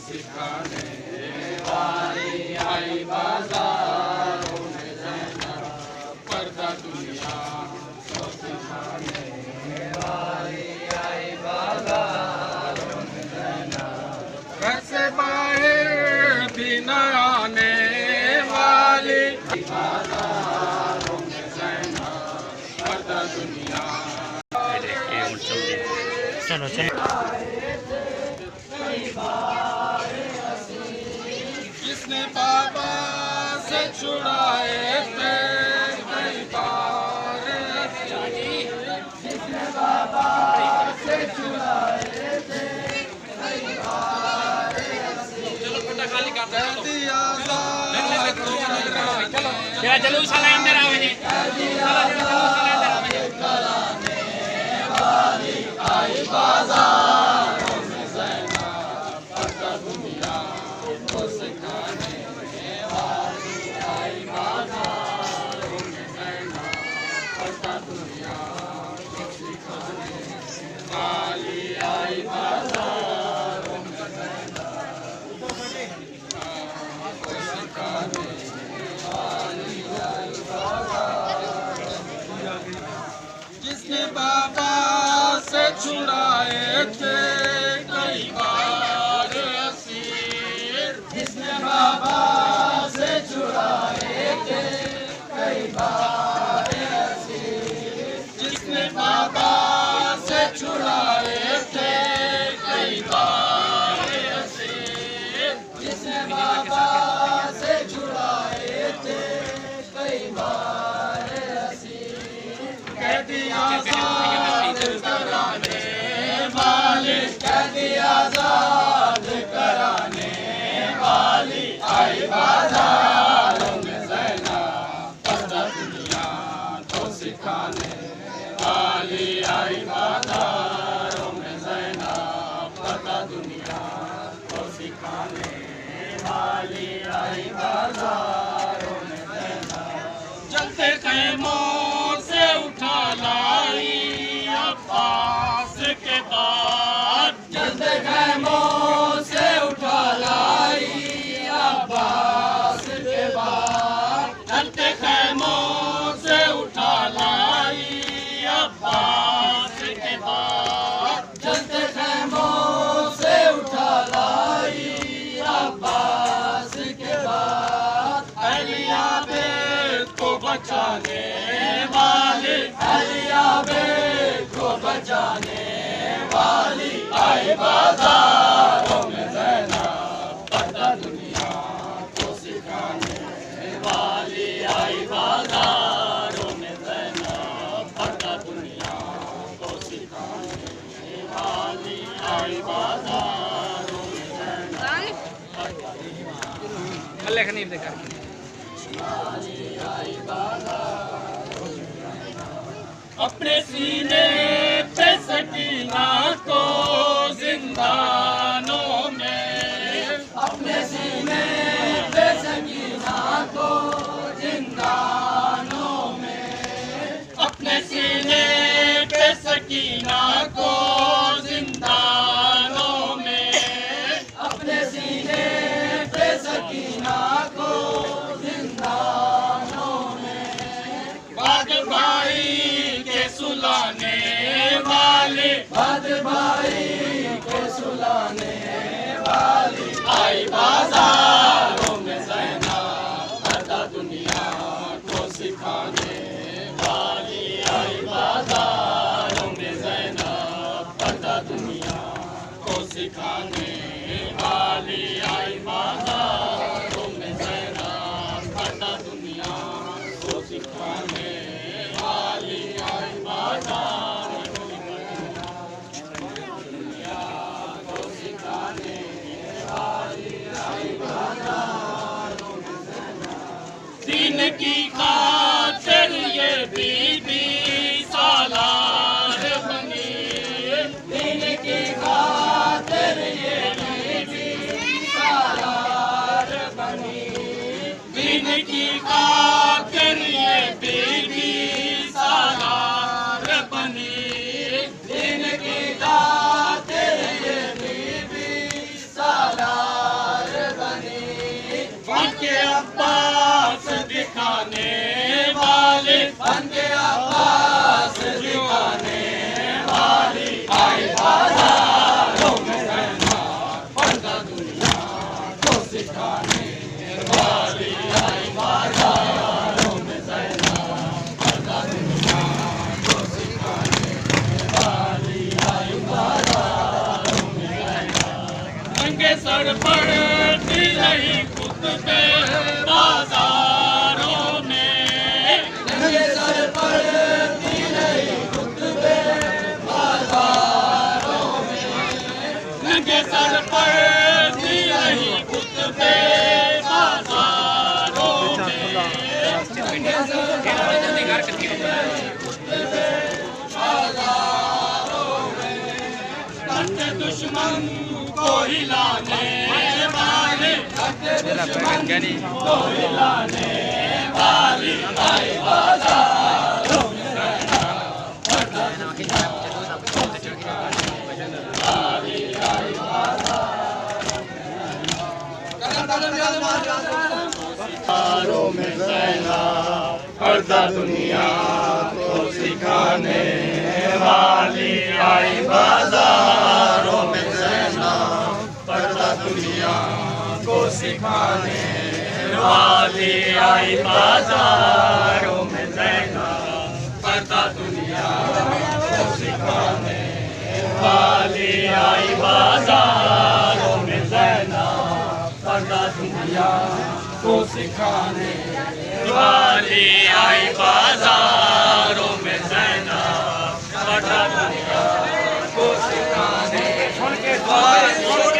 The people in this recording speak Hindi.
सिखाने वाली आई बाजारों में ज़ैनब, पर्दा दुनिया को सिखाने वाली आई बाजारों में ज़ैनब, घर से बाहर भी न आने वाली बाजारों में ज़ैनब, पर्दा दुनिया। चलो चलो जिसने बाबा से छुड़ाए थे कई बार, जिसने बाबा से छुड़ाए थे कई बार, कह दिया चलो आई बाजारों में ज़ैनब, पर्दा दुनिया को सिखाने वाली आई बाजारों में ज़ैनब, पर्दा दुनिया को सिखाने वाली आई बाजारों में ज़ैनब, को सिखाने वाली आई बाजारों में, जिसने बाबा से छुड़ाए थे कई बार असीर, जिसने बाबा से छुड़ाए थे कई बार असीर, जिसने बाबा से छुड़ाए थे कई बार असीर, जिसने बाबा से छुड़ाए थे कई बार असीर, कह दिया आजाद कराने वाली आई बाजारों में ज़ैनब, पर्दा दुनिया को सिखाने वाली आई बाजारों में ज़ैनब, पर्दा दुनिया को सिखाने वाली आई बाजारों में ज़ैनब, जलते खैमों से उठा लाई अब्बास के बाद, जलते खैमों से उठा लाई अब्बास के बाद, जलते खैमों से उठा लाई अब्बास के बाद, जलते खैमों से उठा लाई अब्बास के बाद, अलिया बेग को बचाने वाले, अलिया बेग को बचाने वाली आई बाजारों में ज़ैनब, पर्दा दुनिया को सिखाने वाली आई बाजारों में ज़ैनब, पर्दा दुनिया को सिखाने वाली आई बाजारों में ज़ैनब, पर्दा दुनिया वाली आई बाजारों में ज़ैनब, अपने सीने पे सकीना को जिंदानों में, अपने सीने पे सकीना को जिंदानों में, अपने सीने पे सकीना को जिंदानों में, अपने सीने पे सकीना को जिंदानों में, बाग भाई के सुलाने वाले, बाग भाई के सुलाने वाली आई बाजारों में ज़ैनब, पर्दा दुनिया को सिखाने वाली आई बाजारों में ज़ैनब, पर्दा दुनिया को सिखाने वाली आई बाजारों में ज़ैनब, पर्दा दुनिया को सिखाने वाली आई बाजारों में दुनिया को सिखाने वाली आई बाजारों में ज़ैनब, दीन की खातिर ये बीबी सालार बनी, दीन की खातिर ये बीबी सालार बनी, दीन की खातिर ये बीबी सालार बनी, दीन की खातिर ये बीबी सालार नंगे सर पड़ती रही खुतबे बाजारों में, नंगे सर पड़ती रही खुतबे बाजारों में, नंगे सर पड़ती रही खुतबे बाजारों में, नंगे सर पड़ती रही खुतबे बाजारों में, करते दुश्मन को हिलाने वाले, करते दुश्मन को हिलाने वाली आई बाजारों में रहना, वाली आई बाजारों में रहना, पर्दा दुनिया को सिखाने वाली आई बाजारों में रहना, पर्दा दुनिया को सिखाने वाली आई बाजारों में रहना, पर्दा दुनिया को सिखाने वाली आई बाजारों में रहना, पर्दा दुनिया को सिखाने वाली आई बाजारों में रहना, पर्दा दुनिया को सिखाने वाली